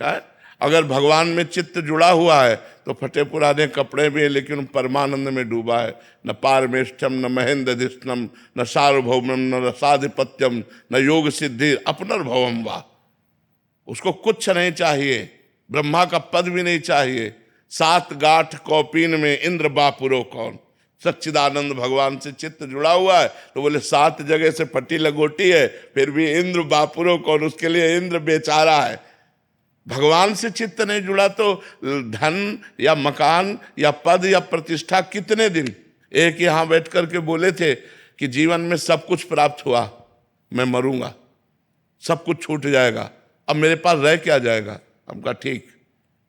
है? अगर भगवान में चित्त जुड़ा हुआ है तो फटे पुराने कपड़े भी है लेकिन परमानंद में डूबा है। न पारमेष्ठम न महेंद्रधिष्ठम न सार्वभौमम न रसाधिपत्यम न योग सिद्धि अपनर्भवम वा। उसको कुछ नहीं चाहिए, ब्रह्मा का पद भी नहीं चाहिए। 7 गांठ कौपीन में इंद्र बापुरो कौन। सच्चिदानंद भगवान से चित्त जुड़ा हुआ है तो बोले 7 जगह से फटी लगोटी है फिर भी इंद्र बापुरो कौन, उसके लिए इंद्र बेचारा है। भगवान से चित्त नहीं जुड़ा तो धन या मकान या पद या प्रतिष्ठा कितने दिन। एक यहां बैठ करके बोले थे कि जीवन में सब कुछ प्राप्त हुआ, मैं मरूंगा, सब कुछ छूट जाएगा, अब मेरे पास रह क्या जाएगा। हम कहा ठीक,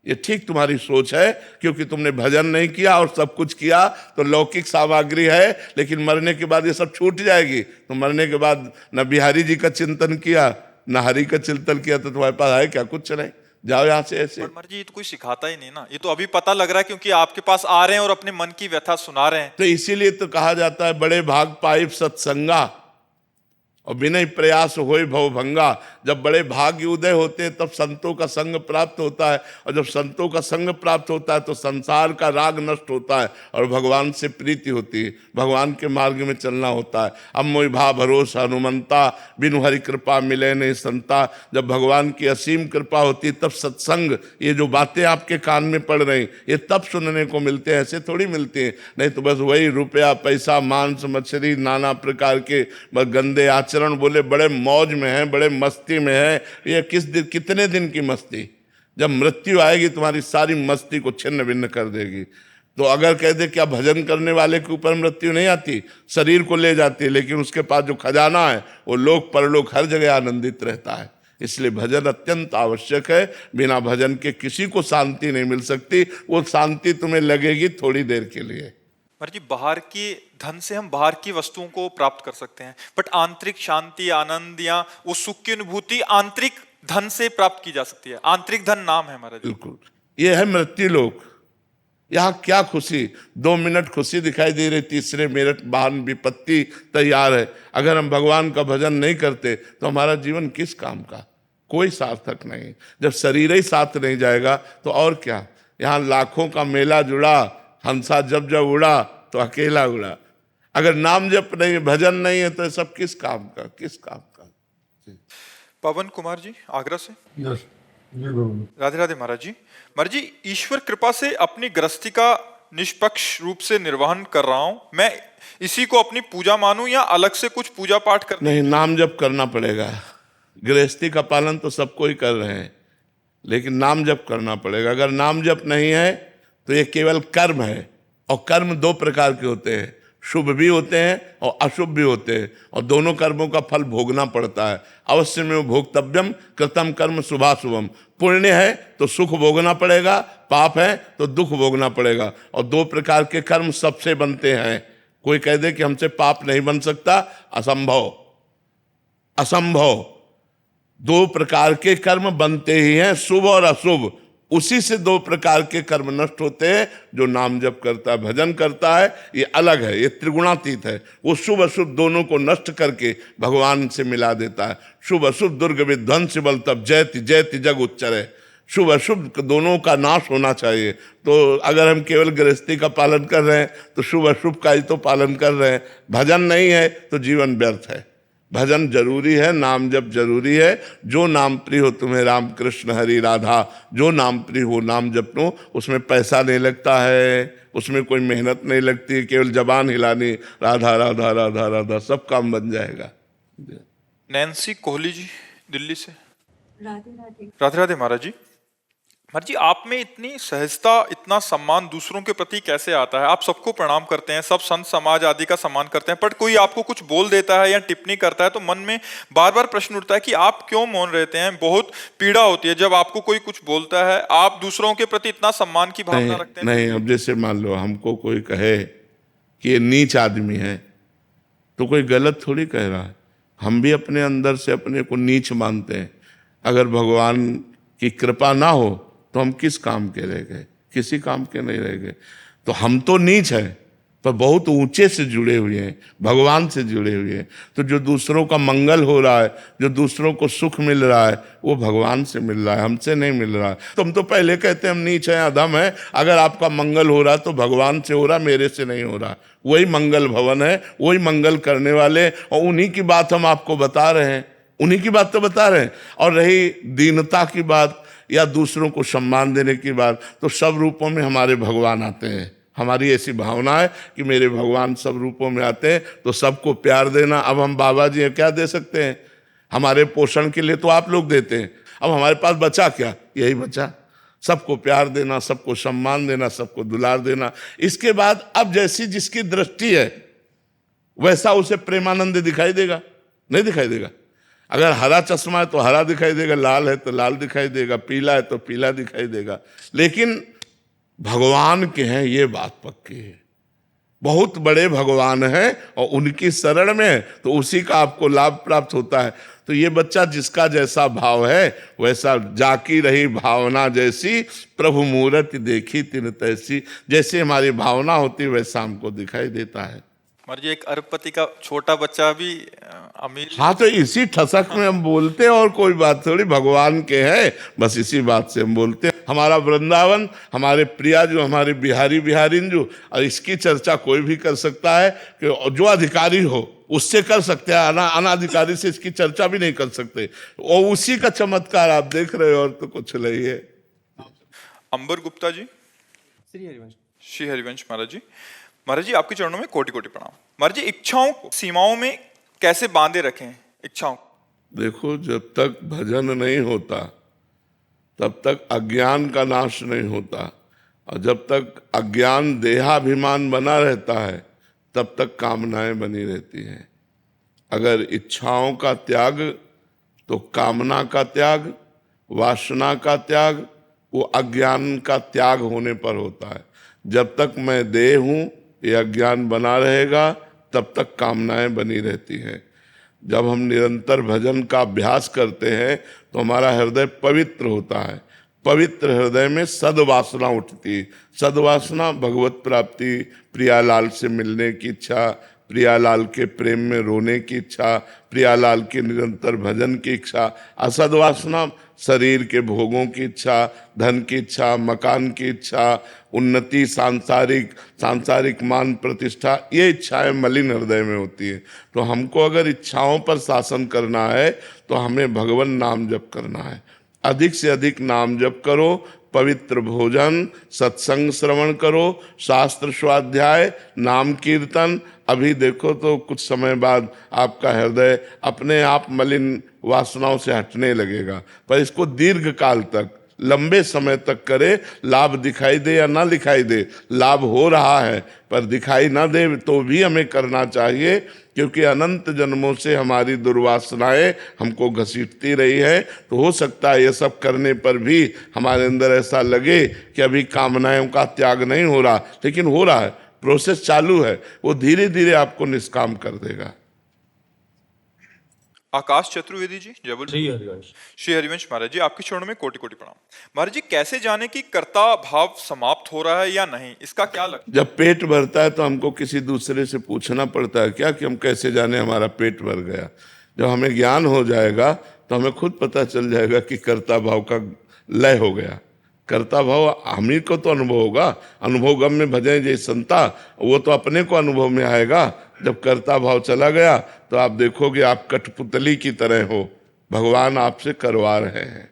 ये ठीक तुम्हारी सोच है, क्योंकि तुमने भजन नहीं किया और सब कुछ किया तो लौकिक सामग्री है, लेकिन मरने के बाद ये सब छूट जाएगी। तो मरने के बाद न बिहारी जी का चिंतन किया न हरि का चिंतन किया तो तुम्हारे पास है क्या, कुछ नहीं, जाओ यहाँ से ऐसे। परमार जी ये तो कोई सिखाता ही नहीं ना, ये तो अभी पता लग रहा है क्योंकि आपके पास आ रहे हैं और अपने मन की व्यथा सुना रहे हैं। तो इसीलिए तो कहा जाता है बड़े भाग पाइप सत्संगा और विनय प्रयास होय भव भंगा। जब बड़े भाग्य उदय होते हैं तब संतों का संग प्राप्त होता है, और जब संतों का संग प्राप्त होता है तो संसार का राग नष्ट होता है और भगवान से प्रीति होती है, भगवान के मार्ग में चलना होता है। अब मोहि भा भरोसा हनुमंता बिनु हरि कृपा मिले नहीं संता। जब भगवान की असीम कृपा होती है तब सत्संग, ये जो बातें आपके कान में पड़ रही ये तब सुनने को मिलते हैं, ऐसे थोड़ी मिलते हैं। नहीं तो बस वही रुपया पैसा मांस मछली नाना प्रकार के बस गंदे आचरण, बोले बड़े मौज में है, बड़े मस्ती में है। ये कितने दिन की मस्ती, जब मृत्यु आएगी तुम्हारी सारी मस्ती को छिन्न भिन्न कर देगी। तो अगर कह दे क्या भजन करने वाले के ऊपर मृत्यु नहीं आती, शरीर को ले जाती है, लेकिन उसके पास जो खजाना है वो लोक परलोक हर जगह आनंदित रहता है। इसलिए भजन अत्यंत आवश्यक है, बिना भजन के किसी को शांति नहीं मिल सकती। वो शांति तुम्हें लगेगी थोड़ी देर के लिए। पर जी बाहर की धन से हम बाहर की वस्तुओं को प्राप्त कर सकते हैं, बट आंतरिक शांति आनंद या वो सुख की अनुभूति आंतरिक धन से प्राप्त की जा सकती है। आंतरिक धन नाम है हमारा। बिल्कुल, ये है मृत्यु लोक। यहाँ क्या खुशी, 2 मिनट खुशी दिखाई दे रही, तीसरे मिनट वाहन विपत्ति तैयार है। अगर हम भगवान का भजन नहीं करते तो हमारा जीवन किस काम का, कोई सार्थक नहीं। जब शरीर ही साथ नहीं जाएगा तो और क्या। यहाँ लाखों का मेला जुड़ा, हंसा जब जब उड़ा तो अकेला उड़ा। अगर नाम जप नहीं, भजन नहीं है तो सब किस काम का, किस काम का। पवन कुमार जी आगरा से। राधे राधे महाराज जी। महाराज जी ईश्वर कृपा से अपनी गृहस्थी का निष्पक्ष रूप से निर्वहन कर रहा हूं, मैं इसी को अपनी पूजा मानूं या अलग से कुछ पूजा पाठ कर? नहीं, नाम जप करना पड़ेगा। गृहस्थी का पालन तो सबको ही कर रहे हैं, लेकिन नाम जप करना पड़ेगा। अगर नाम जप नहीं है तो ये केवल कर्म है, और कर्म 2 प्रकार के होते हैं, शुभ भी होते हैं और अशुभ भी होते हैं, और दोनों कर्मों का फल भोगना पड़ता है। अवश्य में वो भोक्तव्यम कृतम कर्म शुभाशुभम। पुण्य है तो सुख भोगना पड़ेगा, पाप है तो दुख भोगना पड़ेगा। और 2 प्रकार के कर्म सबसे बनते हैं। कोई कह दे कि हमसे पाप नहीं बन सकता, असंभव, असंभव। 2 प्रकार के कर्म बनते ही हैं, शुभ और अशुभ। उसी से 2 प्रकार के कर्म नष्ट होते हैं। जो नाम जप करता है, भजन करता है, ये अलग है, ये त्रिगुणातीत है। वो शुभ अशुभ दोनों को नष्ट करके भगवान से मिला देता है। शुभ अशुभ दुर्ग विध्वंस बल तब जयति जयति जग उच्चरे। शुभ अशुभ दोनों का नाश होना चाहिए। तो अगर हम केवल गृहस्थी का पालन कर रहे हैं तो शुभ अशुभ का ही तो पालन कर रहे हैं। भजन नहीं है तो जीवन व्यर्थ है। भजन जरूरी है, नाम जप जरूरी है। जो नाम प्रिय हो तुम्हें राम कृष्ण हरि राधा, जो नाम प्रिय हो नाम जप लो। उसमें पैसा नहीं लगता है, उसमें कोई मेहनत नहीं लगती, केवल जबान हिलानी, राधा राधा राधा राधा, सब काम बन जाएगा। नैन्सी कोहली जी दिल्ली से। राधे राधे। राधे राधे महाराज जी। महाराज जी आप में इतनी सहजता, इतना सम्मान दूसरों के प्रति कैसे आता है? आप सबको प्रणाम करते हैं, सब संत समाज आदि का सम्मान करते हैं, पर कोई आपको कुछ बोल देता है या टिप्पणी करता है तो मन में बार बार प्रश्न उठता है कि आप क्यों मौन रहते हैं। बहुत पीड़ा होती है जब आपको कोई कुछ बोलता है। आप दूसरों के प्रति इतना सम्मान की भावना रखते हैं? नहीं, अब जैसे मान लो हमको कोई कहे कि ये नीच आदमी है तो कोई गलत थोड़ी कह रहा है। हम भी अपने अंदर से अपने को नीच मानते हैं। अगर भगवान की कृपा ना हो तो हम किस काम के रह गए, किसी काम के नहीं रह गए। तो हम तो नीच हैं पर बहुत ऊंचे से जुड़े हुए हैं, भगवान से जुड़े हुए हैं। तो जो दूसरों का मंगल हो रहा है, जो दूसरों को सुख मिल रहा है, वो भगवान से मिल रहा है, हमसे नहीं मिल रहा है। तुम तो पहले कहते हम नीच हैं, अधम है, अगर आपका मंगल हो रहा है तो भगवान से हो रहा, मेरे से नहीं हो रहा। वही मंगल भवन है, वही मंगल करने वाले, और उन्हीं की बात हम आपको बता रहे हैं, उन्हीं की बात तो बता रहे हैं। और रही दीनता की बात या दूसरों को सम्मान देने की बात, तो सब रूपों में हमारे भगवान आते हैं। हमारी ऐसी भावना है कि मेरे भगवान सब रूपों में आते हैं, तो सबको प्यार देना। अब हम बाबा जी क्या दे सकते हैं? हमारे पोषण के लिए तो आप लोग देते हैं, अब हमारे पास बचा क्या? यही बचा, सबको प्यार देना, सबको सम्मान देना, सबको दुलार देना। इसके बाद अब जैसी जिसकी दृष्टि है वैसा उसे प्रेमानंद दिखाई देगा? नहीं दिखाई देगा। अगर हरा चश्मा है तो हरा दिखाई देगा, लाल है तो लाल दिखाई देगा, पीला है तो पीला दिखाई देगा। लेकिन भगवान के हैं, ये बात पक्की है, बहुत बड़े भगवान हैं और उनकी शरण में है तो उसी का आपको लाभ प्राप्त होता है। तो ये बच्चा जिसका जैसा भाव है वैसा, जाकी रही भावना जैसी, प्रभु मूरत देखी तिन तैसी। जैसे हमारी भावना होती वैसा हमको दिखाई देता है। महाराज जी, एक अरबपति का छोटा बच्चा भी अमीर। हाँ, तो इसी ठसक में हम बोलते हैं, और कोई बात थोड़ी, भगवान के हैं, बस इसी बात से हम बोलते हैं। हमारा वृंदावन, हमारे प्रिया जो हमारे बिहारी बिहारिन जो, और इसकी चर्चा कोई भी कर सकता है कि जो अधिकारी हो उससे कर सकते हैं, अनाधिकारी से इसकी चर्चा भी नहीं कर सकते। और उसी का चमत्कार आप देख रहे हो, और तो कुछ नहीं है। अंबर गुप्ता जी। श्री हरिवंश महाराज जी। महाराज जी, आपके चरणों में कोटि कोटि प्रणाम। महाराज जी, इच्छाओं को सीमाओं में कैसे बांधे रखें? इच्छाओं, देखो, जब तक भजन नहीं होता तब तक अज्ञान का नाश नहीं होता, और जब तक अज्ञान देहाभिमान बना रहता है तब तक कामनाएं बनी रहती हैं। अगर इच्छाओं का त्याग, तो कामना का त्याग, वासना का त्याग, वो अज्ञान का त्याग होने पर होता है। जब तक मैं देह हूं, ये अज्ञान बना रहेगा, तब तक कामनाएं बनी रहती हैं। जब हम निरंतर भजन का अभ्यास करते हैं तो हमारा हृदय पवित्र होता है। पवित्र हृदय में सद्वासना उठती। सद्वासना भगवत प्राप्ति, प्रियालाल से मिलने की इच्छा, प्रियालाल के प्रेम में रोने की इच्छा, प्रियालाल के निरंतर भजन की इच्छा। असद्वासना शरीर के भोगों की इच्छा, धन की इच्छा, मकान की इच्छा, उन्नति, सांसारिक मान प्रतिष्ठा, ये इच्छाएं मलिन हृदय में होती है। तो हमको अगर इच्छाओं पर शासन करना है तो हमें भगवान नाम जप करना है। अधिक से अधिक नाम जप करो, पवित्र भोजन, सत्संग श्रवण करो, शास्त्र स्वाध्याय, नाम कीर्तन। अभी देखो तो कुछ समय बाद आपका हृदय अपने आप मलिन वासनाओं से हटने लगेगा। पर इसको दीर्घ काल तक, लंबे समय तक करे, लाभ दिखाई दे या ना दिखाई दे, लाभ हो रहा है पर दिखाई ना दे तो भी हमें करना चाहिए, क्योंकि अनंत जन्मों से हमारी दुर्वासनाएं हमको घसीटती रही है। तो हो सकता है ये सब करने पर भी हमारे अंदर ऐसा लगे कि अभी कामनाओं का त्याग नहीं हो रहा, लेकिन हो रहा है, प्रोसेस चालू है, वो धीरे धीरे आपको निष्काम कर देगा। आकाश चतुर्वेदी जी, जयपुर। श्री हरिवंश महाराज जी, आपके चरणों में कोटि कोटि प्रणाम। महाराज जी, कैसे जाने कि कर्ता भाव समाप्त हो रहा है या नहीं, इसका क्या लक्षण? जब पेट भरता है तो हमको किसी दूसरे से पूछना पड़ता है क्या कि हम कैसे जाने हमारा पेट भर गया? जब हमें ज्ञान हो जाएगा तो हमें खुद पता चल जाएगा कि कर्ता भाव का लय हो गया। कर्ता भाव हम ही को तो अनुभव होगा। अनुभव गम में भजें जय संता, वो तो अपने को अनुभव में आएगा। जब कर्ता भाव चला गया तो आप देखोगे आप कठपुतली की तरह हो, भगवान आपसे करवा रहे हैं।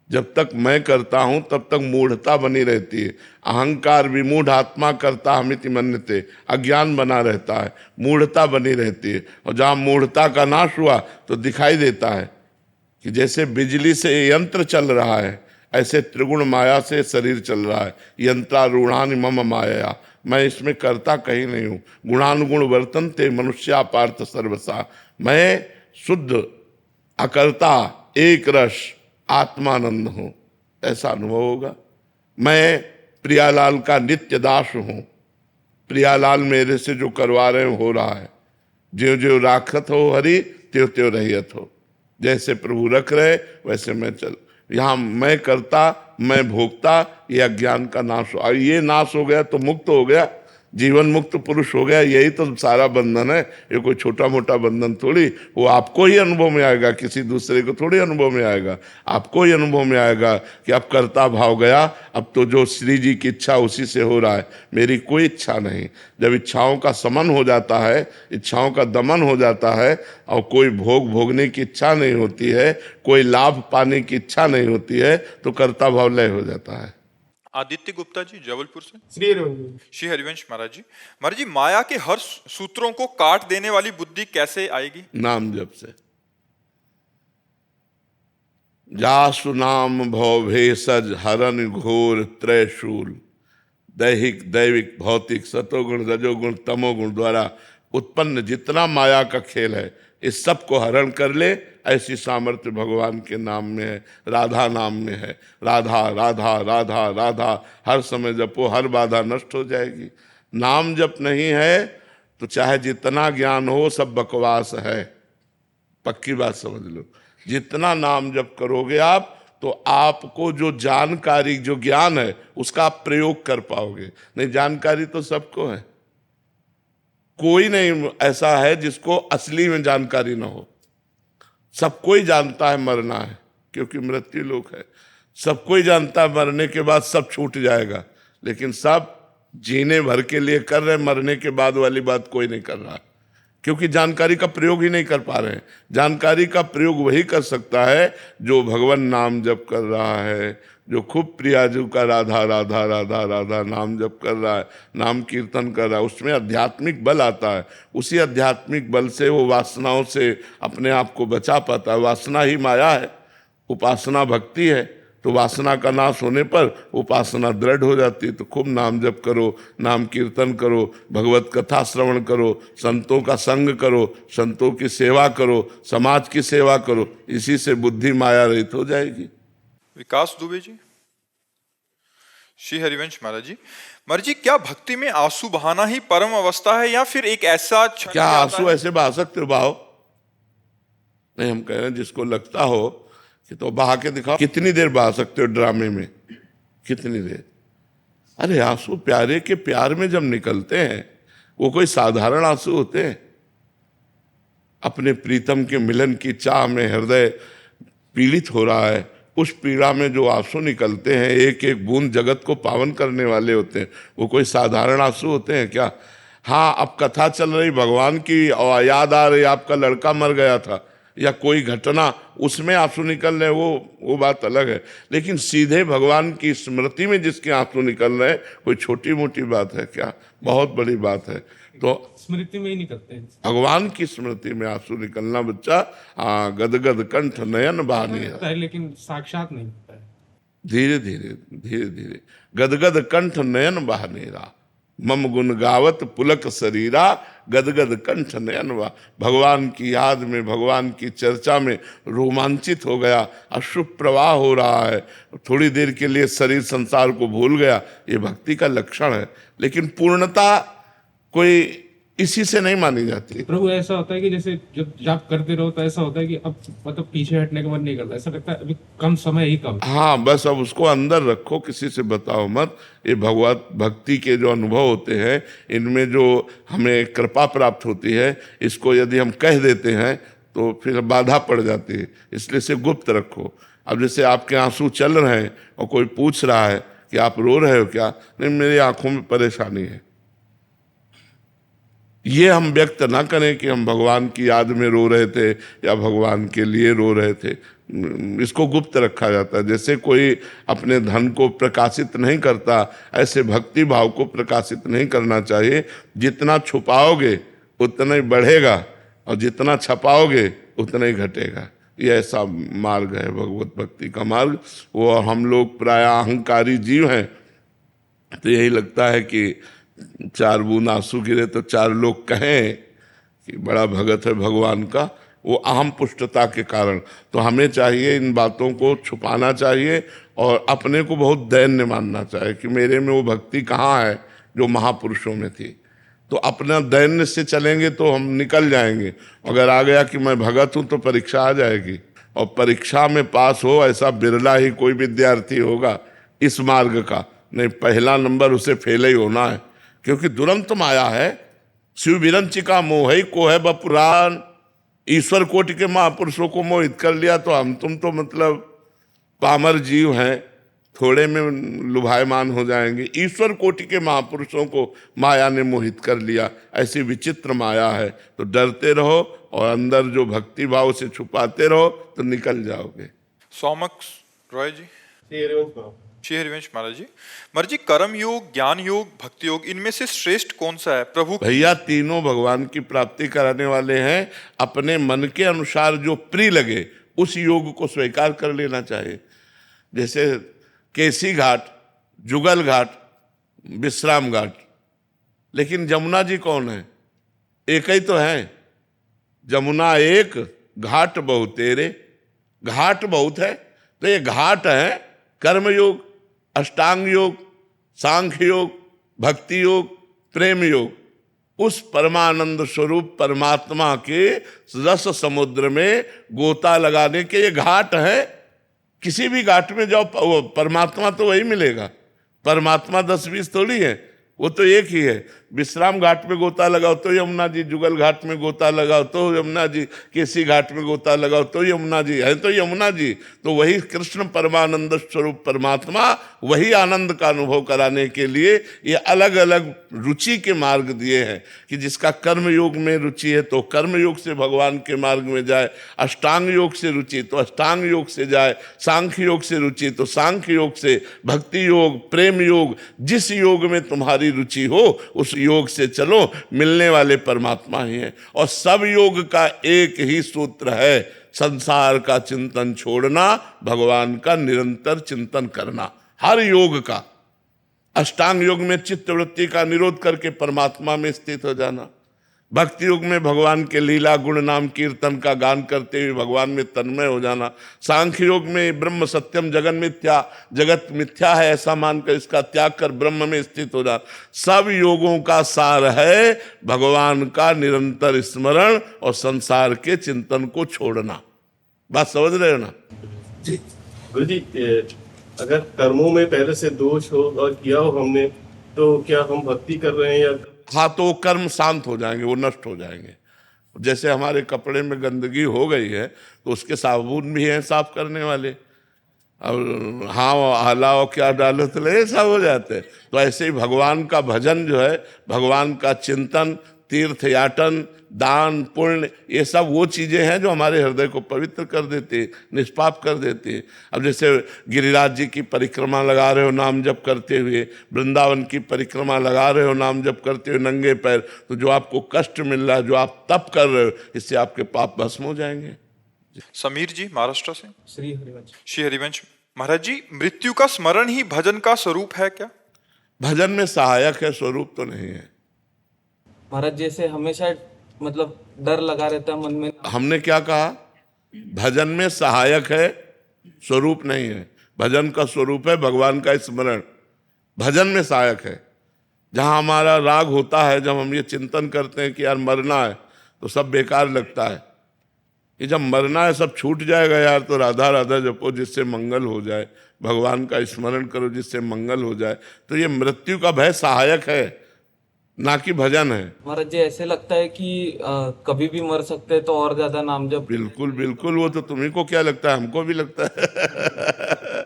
जब तक मैं करता हूं तब तक मूढ़ता बनी रहती है। अहंकार विमूढ़ आत्मा करता हमिति मन्यते, अज्ञान बना रहता है, मूढ़ता बनी रहती है। और जहाँ मूढ़ता का नाश हुआ तो दिखाई देता है कि जैसे बिजली से यंत्र चल रहा है, ऐसे त्रिगुण माया से शरीर चल रहा है। यंत्रारूढ़ानि मम माया, मैं इसमें करता कहीं नहीं हूँ। गुणानुगुण वर्तन्ते मनुष्या पार्थ सर्वसा, मैं शुद्ध अकर्ता एक रस आत्मानंद हूँ, ऐसा अनुभव होगा। मैं प्रियालाल का नित्य दास हूँ, प्रियालाल मेरे से जो करवा रहे हो रहा है। ज्यों ज्यों राखत हो हरि, त्यों त्यों रहियत हो। जैसे प्रभु रख रहे वैसे मैं चल। यहाँ मैं करता, मैं भोगता, ये अज्ञान का नाश हो। ये नाश हो गया तो मुक्त हो गया। जीवन मुक्त पुरुष हो गया, यही तो सारा बंधन है। ये कोई छोटा मोटा बंधन थोड़ी, वो आपको ही अनुभव में आएगा, किसी दूसरे को थोड़ी अनुभव में आएगा। आपको ही अनुभव में आएगा कि अब कर्ता भाव गया, अब तो जो श्री जी की इच्छा उसी से हो रहा है, मेरी कोई इच्छा नहीं। जब इच्छाओं का समन हो जाता है, इच्छाओं का दमन हो जाता है, और कोई भोग भोगने की इच्छा नहीं होती है, कोई लाभ पाने की इच्छा नहीं होती है, तो कर्ता भाव लय हो जाता है। आदित्य गुप्ता जी जबलपुर से। श्री हरिवंश महाराज जी, माया के हर सूत्रों को काट देने वाली बुद्धि कैसे आएगी? नाम जप से। जासु नाम भव भेषज हरन घोर त्रैशूल, दैहिक दैविक भौतिक सतोगुण रजोगुण तमोगुण द्वारा उत्पन्न जितना माया का खेल है, इस सब को हरण कर ले, ऐसी सामर्थ्य भगवान के नाम में है, राधा नाम में है। राधा राधा राधा राधा हर समय जपो, हर बाधा नष्ट हो जाएगी। नाम जप नहीं है तो चाहे जितना ज्ञान हो सब बकवास है, पक्की बात समझ लो। जितना नाम जप करोगे आप, तो आपको जो जानकारी जो ज्ञान है उसका आप प्रयोग कर पाओगे। नहीं, जानकारी तो सबको है, कोई नहीं ऐसा है जिसको असली में जानकारी ना हो। सब कोई जानता है मरना है, क्योंकि मृत्यु लोक है। सब कोई जानता है मरने के बाद सब छूट जाएगा, लेकिन सब जीने भर के लिए कर रहे, मरने के बाद वाली बात कोई नहीं कर रहा, क्योंकि जानकारी का प्रयोग ही नहीं कर पा रहे हैं। जानकारी का प्रयोग वही कर सकता है जो भगवान नाम जप कर रहा है, जो खूब प्रियाजू का राधा राधा राधा राधा नाम जप कर रहा है, नाम कीर्तन कर रहा है, उसमें आध्यात्मिक बल आता है। उसी आध्यात्मिक बल से वो वासनाओं से अपने आप को बचा पाता है। वासना ही माया है, उपासना भक्ति है। तो वासना का नाश होने पर उपासना दृढ़ हो जाती है। तो खूब नाम जप करो, नाम कीर्तन करो, भगवत कथा श्रवण करो, संतों का संग करो, संतों की सेवा करो, समाज की सेवा करो, इसी से बुद्धि माया रहित हो जाएगी। विकास दुबे जी। श्री हरिवंश महाराज जी, क्या भक्ति में आंसू बहाना ही परम अवस्था है, या फिर एक ऐसा क्षण क्या आता आंसू है? ऐसे बहा सकते हो? बहाओ नहीं, हम कह रहे हैं जिसको लगता हो कि तो बहा के दिखाओ। कितनी देर बहा सकते हो ड्रामे में, कितनी देर? अरे आंसू प्यारे के प्यार में जब निकलते हैं, वो कोई साधारण आंसू होते हैं? अपने प्रीतम के मिलन की चाह में हृदय पीड़ित हो रहा है, उस पीड़ा में जो आंसू निकलते हैं, एक एक बूंद जगत को पावन करने वाले होते हैं। वो कोई साधारण आंसू होते हैं क्या? हाँ, अब कथा चल रही भगवान की और याद आ रही आपका लड़का मर गया था, या कोई घटना, उसमें आंसू निकल रहे, वो बात अलग है। लेकिन सीधे भगवान की स्मृति में जिसके आंसू निकल रहे हैं, कोई छोटी मोटी बात है क्या? बहुत बड़ी बात है। तो स्मृति में ही निकलते हैं, भगवान की स्मृति में आंसू निकलना बच्चा, गदगद कंठ नयन बहानी है, लेकिन साक्षात नहीं होता है। धीरे धीरे धीरे धीरे गदगद कंठ नयन बहानेरा, मम गुण गावत पुलक शरीरा, गदगद कंठ नयन बहा। भगवान की याद में, भगवान की चर्चा में रोमांचित हो गया, अश्रु प्रवाह हो रहा है, थोड़ी देर के लिए शरीर संसार को भूल गया। ये भक्ति का लक्षण है। लेकिन पूर्णता कोई इसी से नहीं मानी जाती। प्रभु, ऐसा होता है कि जैसे जब जाप करते रहो तो ऐसा होता है कि अब मतलब पीछे हटने का मन नहीं करता, ऐसा लगता है अभी कम समय ही कम। हाँ, बस अब उसको अंदर रखो, किसी से बताओ मत। ये भगवत भक्ति के जो अनुभव होते हैं, इनमें जो हमें कृपा प्राप्त होती है, इसको यदि हम कह देते हैं तो फिर बाधा पड़ जाती है। इसलिए इसे गुप्त रखो। अब जैसे आपके आंसू चल रहे हैं और कोई पूछ रहा है कि आप रो रहे हो क्या? नहीं, मेरी आंखों में परेशानी है। ये हम व्यक्त ना करें कि हम भगवान की याद में रो रहे थे या भगवान के लिए रो रहे थे। इसको गुप्त रखा जाता है। जैसे कोई अपने धन को प्रकाशित नहीं करता, ऐसे भक्ति भाव को प्रकाशित नहीं करना चाहिए। जितना छुपाओगे उतना ही बढ़ेगा, और जितना छपाओगे उतना ही घटेगा। ये ऐसा मार्ग है भगवत भक्ति का मार्ग। वो हम लोग प्राय अहंकारी जीव हैं, तो यही लगता है कि 4 बूंद आंसू गिरे तो 4 लोग कहें कि बड़ा भगत है भगवान का, वो अहम पुष्टता के कारण। तो हमें चाहिए इन बातों को छुपाना चाहिए और अपने को बहुत दैन्य मानना चाहिए कि मेरे में वो भक्ति कहाँ है जो महापुरुषों में थी। तो अपना दैन्य से चलेंगे तो हम निकल जाएंगे। अगर आ गया कि मैं भगत हूँ तो परीक्षा आ जाएगी, और परीक्षा में पास हो ऐसा बिरला ही कोई विद्यार्थी होगा इस मार्ग का। नहीं, पहला नंबर उसे फेल ही होना है। क्योंकि दुरंत माया है। शिव विरंचिका मोहई को है बपुराण। ईश्वर कोटि के महापुरुषों को मोहित कर लिया तो हम तुम तो मतलब पामर जीव हैं, थोड़े में लुभायमान हो जाएंगे। ईश्वर कोटि के महापुरुषों को माया ने मोहित कर लिया। ऐसी विचित्र माया है। तो डरते रहो और अंदर जो भक्ति भाव से छुपाते रहो तो निकल जाओगे। सौमक रॉय जी। श्री हरिवंश महाराज जी। महाराज जी, कर्म योग, ज्ञान योग, भक्ति योग, इनमें से श्रेष्ठ कौन सा है प्रभु? भैया तीनों भगवान की प्राप्ति कराने वाले हैं। अपने मन के अनुसार जो प्रिय लगे उस योग को स्वीकार कर लेना चाहिए। जैसे केसी घाट, जुगल घाट, विश्राम घाट, लेकिन जमुना जी कौन है? एक ही तो है। जमुना एक, घाट बहुत तेरे। घाट बहुत है तो ये घाट है कर्म योग, अष्टांग योग, सांख्य योग, भक्ति योग, प्रेम योग। उस परमानंद स्वरूप परमात्मा के रस समुद्र में गोता लगाने के ये घाट है। किसी भी घाट में जाओ परमात्मा तो वही मिलेगा। परमात्मा 10-20 थोड़ी है, वो तो एक ही है। विश्राम घाट में गोता लगाओ तो यमुना जी, जुगल घाट में गोता लगाओ तो यमुना जी, केसी घाट में गोता लगाओ तो यमुना जी है। तो यमुना जी तो वही कृष्ण परमानंद स्वरूप परमात्मा, वही आनंद का अनुभव कराने के लिए ये अलग अलग रुचि के मार्ग दिए हैं कि जिसका कर्म योग में रुचि है तो कर्म योग से भगवान के मार्ग में जाए, अष्टांग योग से रुचि तो अष्टांग योग से जाए, सांख्य योग से रुचि तो सांख्य योग से, भक्ति योग, प्रेम योग, जिस योग में तुम्हारी रुचि हो उस योग से चलो। मिलने वाले परमात्मा ही है। और सब योग का एक ही सूत्र है, संसार का चिंतन छोड़ना, भगवान का निरंतर चिंतन करना। हर योग का अष्टांग योग में चित्त वृत्ति का निरोध करके परमात्मा में स्थित हो जाना। भक्ति योग में भगवान के लीला गुण नाम कीर्तन का गान करते हुए भगवान में तन्मय हो जाना। सांख्य योग में ब्रह्म सत्यम जगन मिथ्या, जगत मिथ्या है ऐसा मानकर इसका त्याग कर ब्रह्म में स्थित हो जाना। सब योगों का सार है भगवान का निरंतर स्मरण और संसार के चिंतन को छोड़ना। बात समझ रहे हो ना? जी गुरु जी, अगर कर्मों में पहले से दोष हो और किया हो हमने, तो क्या हम भक्ति कर रहे हैं या? हाँ, तो वो कर्म शांत हो जाएंगे, वो नष्ट हो जाएंगे। जैसे हमारे कपड़े में गंदगी हो गई है तो उसके साबुन भी हैं साफ करने वाले। और हाँ हलाओ क्या डालो तो ले साफ हो जाते हैं। तो ऐसे ही भगवान का भजन जो है, भगवान का चिंतन, तीर्थ याटन, दान, पुण्य, ये सब वो चीज़ें हैं जो हमारे हृदय को पवित्र कर देती है, निष्पाप कर देती है। अब जैसे गिरिराज जी की परिक्रमा लगा रहे हो नाम जप करते हुए, वृंदावन की परिक्रमा लगा रहे हो नाम जप करते हुए नंगे पैर, तो जो आपको कष्ट मिल रहा है, जो आप तप कर रहे हो, इससे आपके पाप भस्म हो जाएंगे। समीर जी महाराष्ट्र से। श्री हरिवंश। श्री हरिवंश महाराज जी, मृत्यु का स्मरण ही भजन का स्वरूप है क्या? भजन में सहायक है, स्वरूप तो नहीं है। महाराज जैसे हमेशा मतलब डर लगा रहता है मन में। हमने क्या कहा? भजन में सहायक है, स्वरूप नहीं है। भजन का स्वरूप है भगवान का स्मरण। भजन में सहायक है। जहाँ हमारा राग होता है, जब हम ये चिंतन करते हैं कि यार मरना है, तो सब बेकार लगता है। कि जब मरना है सब छूट जाएगा यार, तो राधा राधा जपो जिससे मंगल हो जाए, भगवान का स्मरण करो जिससे मंगल हो जाए। तो ये मृत्यु का भय सहायक है, ना कि भजन है। महाराज जी ऐसे लगता है कि कभी भी मर सकते हैं, तो और ज्यादा नाम जप। बिल्कुल बिल्कुल, वो तो तुम्ही को क्या लगता है, हमको भी लगता है।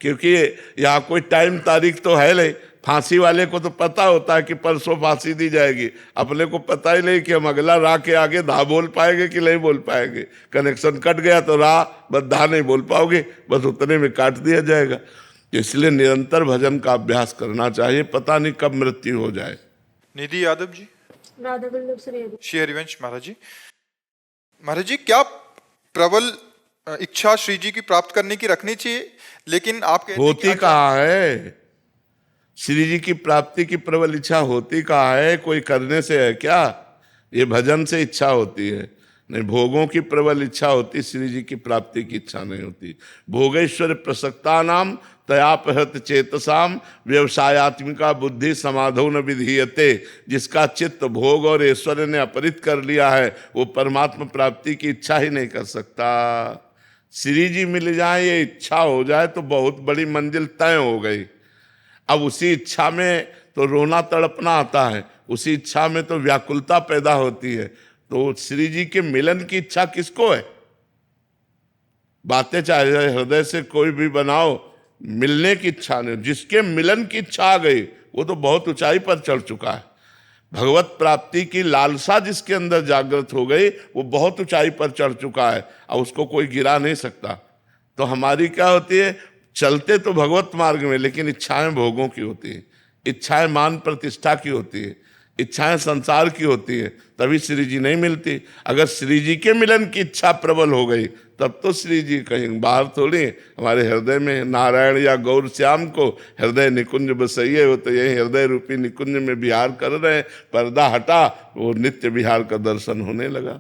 क्योंकि यहाँ कोई टाइम तारीख तो है नहीं। फांसी वाले को तो पता होता है कि परसों फांसी दी जाएगी, अपने को पता ही नहीं कि हम अगला राह के आगे धा बोल पाएंगे कि नहीं बोल पाएंगे। कनेक्शन कट गया तो राह बस धा नहीं बोल पाओगे, बस उतने में काट दिया जाएगा। इसलिए निरंतर भजन का अभ्यास करना चाहिए, पता नहीं कब मृत्यु हो जाए। निधि यादव जी। राधा वल्लभ श्री हरिवंश महाराज जी। महाराज जी, क्या प्रबल इच्छा श्री जी की प्राप्त करने की रखनी चाहिए? लेकिन आप कहते हैं होती कहाँ है? श्री जी की प्राप्ति की प्रबल इच्छा होती कहाँ है? कोई करने से है क्या? ये भजन से इच्छा होती है। नहीं, भोगों की प्रबल इच्छा होती, श्री जी की प्राप्ति की इच्छा नहीं होती। भोगेश्वर प्रसक्ता नाम तयापहत चेतसाम व्यवसायत्मिका बुद्धि समाधो न विधीयते। जिसका चित्त भोग और ऐश्वर्य ने अपहरित कर लिया है, वो परमात्मा प्राप्ति की इच्छा ही नहीं कर सकता। श्री जी मिल जाए, ये इच्छा हो जाए तो बहुत बड़ी मंजिल तय हो गई। अब उसी इच्छा में तो रोना तड़पना आता है, उसी इच्छा में तो व्याकुलता पैदा होती है। तो श्री जी के मिलन की इच्छा किसको है? बातें चाहे हृदय से कोई भी बनाओ, मिलने की इच्छा नहीं। जिसके मिलन की इच्छा आ गई वो तो बहुत ऊंचाई पर चढ़ चुका है। भगवत प्राप्ति की लालसा जिसके अंदर जागृत हो गई वो बहुत ऊंचाई पर चढ़ चुका है, और उसको कोई गिरा नहीं सकता। तो हमारी क्या होती है, चलते तो भगवत मार्ग में, लेकिन इच्छाएं भोगों की होती है, इच्छाएं मान प्रतिष्ठा की होती है, इच्छाएं संसार की होती है, तभी श्री जी नहीं मिलती। अगर श्री जी के मिलन की इच्छा प्रबल हो गई तब तो श्री जी कहीं बाहर थोड़ी, हमारे हृदय में नारायण या गौर श्याम को हृदय निकुंज बसइए, वो तो यही हृदय रूपी निकुंज में विहार कर रहे हैं। पर्दा हटा, वो नित्य विहार का दर्शन होने लगा।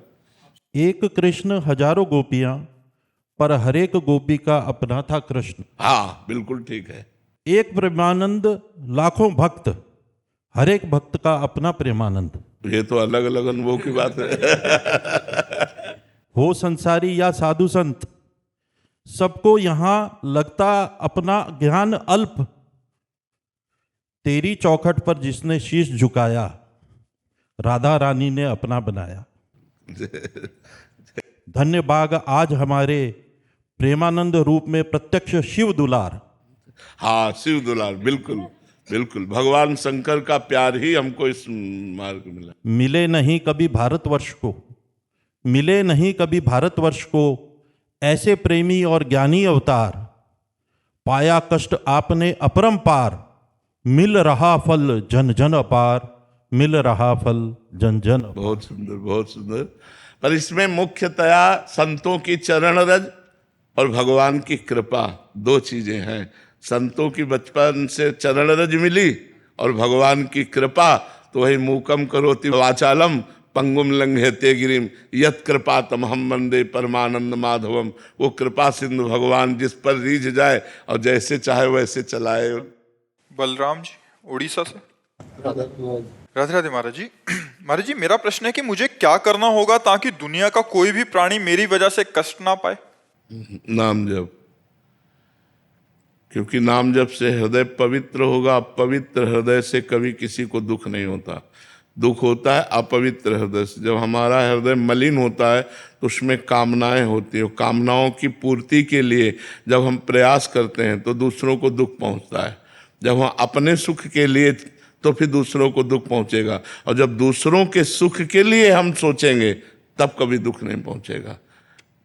एक कृष्ण हजारों गोपियां, पर हरेक गोपी का अपना था कृष्ण। हाँ, बिल्कुल ठीक है। एक प्रेमानंद लाखों भक्त, हरेक भक्त का अपना प्रेमानंद। ये तो अलग अलग अनुभव की बात है। हो संसारी या साधु संत, सबको यहां लगता अपना ज्ञान अल्प। तेरी चौखट पर जिसने शीश झुकाया, राधा रानी ने अपना बनाया। धन्य भाग आज हमारे प्रेमानंद रूप में प्रत्यक्ष शिव दुलार। हाँ, शिव दुलार, बिल्कुल बिल्कुल। भगवान शंकर का प्यार ही हमको इस मार्ग मिला। मिले नहीं कभी भारतवर्ष को, मिले नहीं कभी भारतवर्ष को ऐसे प्रेमी और ज्ञानी अवतार। पाया कष्ट आपने अपरंपार, मिल रहा फल जन जन अपार, मिल रहा फल जन जन अपार। बहुत सुंदर, बहुत सुंदर। पर इसमें मुख्यतया संतों की चरण रज और भगवान की कृपा, दो चीजें हैं। संतों की बचपन से चरण रज मिली और भगवान की कृपा, तो वही मूकम करोति वाचालम पंगुम लंघयते गिरिम यत् कृपा तमहम वंदे परमानंद माधवम। वो कृपा सिंधु भगवान जिस पर रीझ जाए और जैसे चाहे वैसे चलाए। बलराम जी उड़ीसा से। राधे राधे महाराज जी। महाराज जी, मेरा प्रश्न है कि मुझे क्या करना होगा ताकि दुनिया का कोई भी प्राणी मेरी वजह से कष्ट ना पाए? नाम जप, क्योंकि नाम जप से हृदय पवित्र होगा। पवित्र हृदय से कभी किसी को दुख नहीं होता। दुख होता है अपवित्र हृदय से। जब हमारा हृदय मलिन होता है तो उसमें कामनाएं होती है। कामनाओं की पूर्ति के लिए जब हम प्रयास करते हैं तो दूसरों को दुख पहुंचता है। जब हम अपने सुख के लिए तो फिर दूसरों को दुख पहुंचेगा, और जब दूसरों के सुख के लिए हम सोचेंगे तब कभी दुख नहीं पहुंचेगा।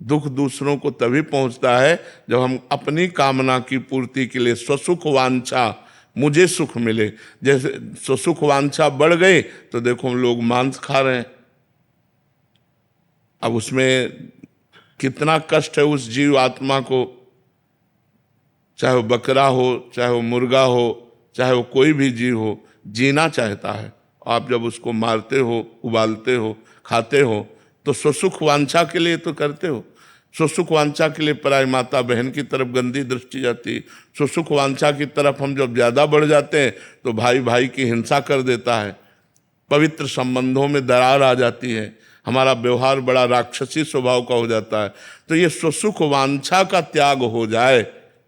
दुख दूसरों को तभी पहुंचता है जब हम अपनी कामना की पूर्ति के लिए स्वसुख वांछा, मुझे सुख मिले, जैसे स्वसुख वांछा बढ़ गई तो देखो हम लोग मांस खा रहे हैं। अब उसमें कितना कष्ट है उस जीव आत्मा को, चाहे वो बकरा हो, चाहे वो मुर्गा हो, चाहे वो कोई भी जीव हो, जीना चाहता है। आप जब उसको मारते हो, उबालते हो, खाते हो तो स्वसुख वांछा के लिए तो करते हो। स्वसुख वांछा के लिए पराई माता बहन की तरफ गंदी दृष्टि जाती है। स्वसुख वांछा की तरफ हम जब ज्यादा बढ़ जाते हैं तो भाई भाई की हिंसा कर देता है। पवित्र संबंधों में दरार आ जाती है। हमारा व्यवहार बड़ा राक्षसी स्वभाव का हो जाता है। तो ये स्वसुख वांछा का त्याग हो जाए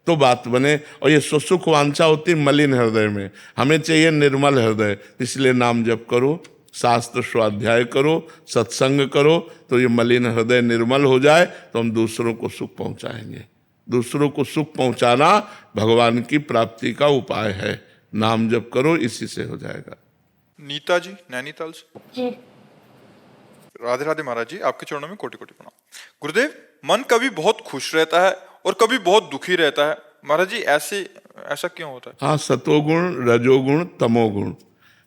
तो बात बने। और ये स्वसुख वांछा होती मलिन हृदय में, हमें चाहिए निर्मल हृदय। इसलिए नाम जप करो, शास्त्र स्वाध्याय करो, सत्संग करो, तो ये मलिन हृदय निर्मल हो जाए तो हम दूसरों को सुख पहुंचाएंगे। दूसरों को सुख पहुंचाना भगवान की प्राप्ति का उपाय है। नाम जप करो, इसी से हो जाएगा। नीता जी नैनीताल से। राधे राधे महाराज जी, आपके चरणों में कोटि कोटि प्रणाम। गुरुदेव, मन कभी बहुत खुश रहता है और कभी बहुत दुखी रहता है। महाराज जी, ऐसा क्यों होता है? हाँ, सतोगुण, रजोगुण, तमोगुण।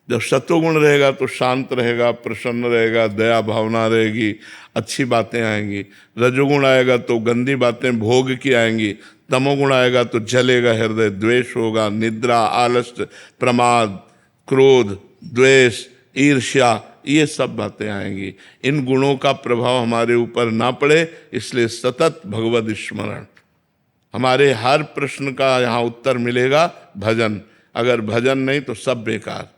जब सतोगुण रहेगा तो शांत रहेगा, प्रसन्न रहेगा, दया भावना रहेगी, अच्छी बातें आएंगी। रजोगुण आएगा तो गंदी बातें भोग की आएंगी। तमोगुण आएगा तो जलेगा हृदय, द्वेष होगा, निद्रा, आलस्य, प्रमाद, क्रोध, द्वेष, ईर्ष्या, ये सब बातें आएंगी। इन गुणों का प्रभाव हमारे ऊपर ना पड़े, इसलिए सतत भगवद स्मरण। हमारे हर प्रश्न का यहाँ उत्तर मिलेगा भजन। अगर भजन नहीं तो सब बेकार।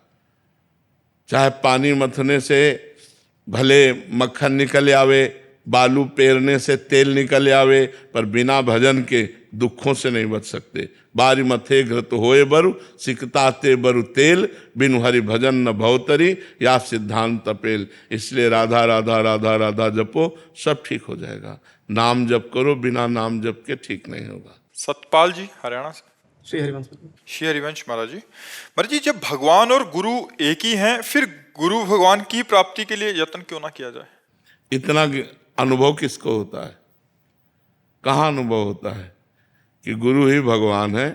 चाहे पानी मथने से भले मक्खन निकल आवे, बालू पेरने से तेल निकल आवे, पर बिना भजन के दुखों से नहीं बच सकते। बारी मथे घृत होए बरु सिकता ते बरु तेल बिनु हरि भजन न भवतरी या सिद्धांत पेल। इसलिए राधा राधा राधा राधा जपो, सब ठीक हो जाएगा। नाम जप करो, बिना नाम जप के ठीक नहीं होगा। सतपाल जी हरियाणा से। श्री हरिवंश। श्री हरिवंश महाराज जी जब भगवान और गुरु एक ही हैं, फिर गुरु भगवान की प्राप्ति के लिए यत्न क्यों ना किया जाए? इतना अनुभव किसको होता है? कहाँ अनुभव होता है कि गुरु ही भगवान है?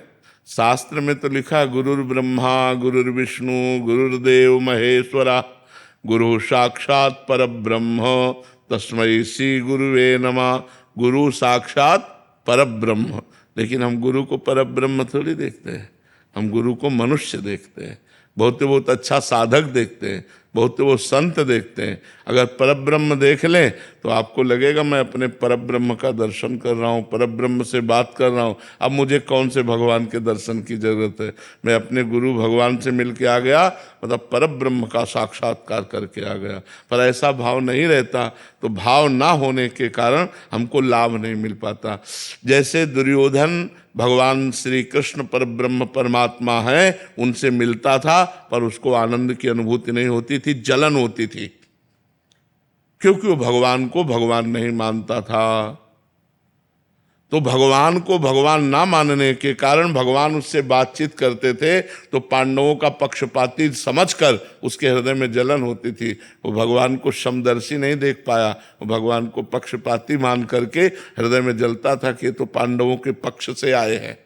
शास्त्र में तो लिखा है गुरुर् ब्रह्मा गुरुर्विष्णु गुरुर्देव महेश्वरा गुरु साक्षात परब्रह्म तस्मै श्री गुरुवे नमः। गुरु साक्षात परब्रह्म। लेकिन हम गुरु को परब्रह्म थोड़ी देखते हैं, हम गुरु को मनुष्य देखते हैं, बहुत अच्छा साधक देखते हैं, बहुत संत देखते हैं। अगर परब्रह्म देख लें तो आपको लगेगा मैं अपने परब्रह्म का दर्शन कर रहा हूँ, परब्रह्म से बात कर रहा हूँ, अब मुझे कौन से भगवान के दर्शन की जरूरत है? मैं अपने गुरु भगवान से मिल के आ गया, मतलब परब्रह्म का साक्षात्कार करके आ गया। पर ऐसा भाव नहीं रहता, तो भाव ना होने के कारण हमको लाभ नहीं मिल पाता। जैसे दुर्योधन भगवान श्री कृष्ण परब्रह्म परमात्मा है, उनसे मिलता था पर उसको आनंद की अनुभूति नहीं होती थी, जलन होती थी, क्योंकि वो भगवान को भगवान नहीं मानता था। तो भगवान को भगवान ना मानने के कारण भगवान उससे बातचीत करते थे तो पांडवों का पक्षपाती समझकर उसके हृदय में जलन होती थी। वो भगवान को समदर्शी नहीं देख पाया, वो भगवान को पक्षपाती मान करके हृदय में जलता था कि ये तो पांडवों के पक्ष से आए हैं,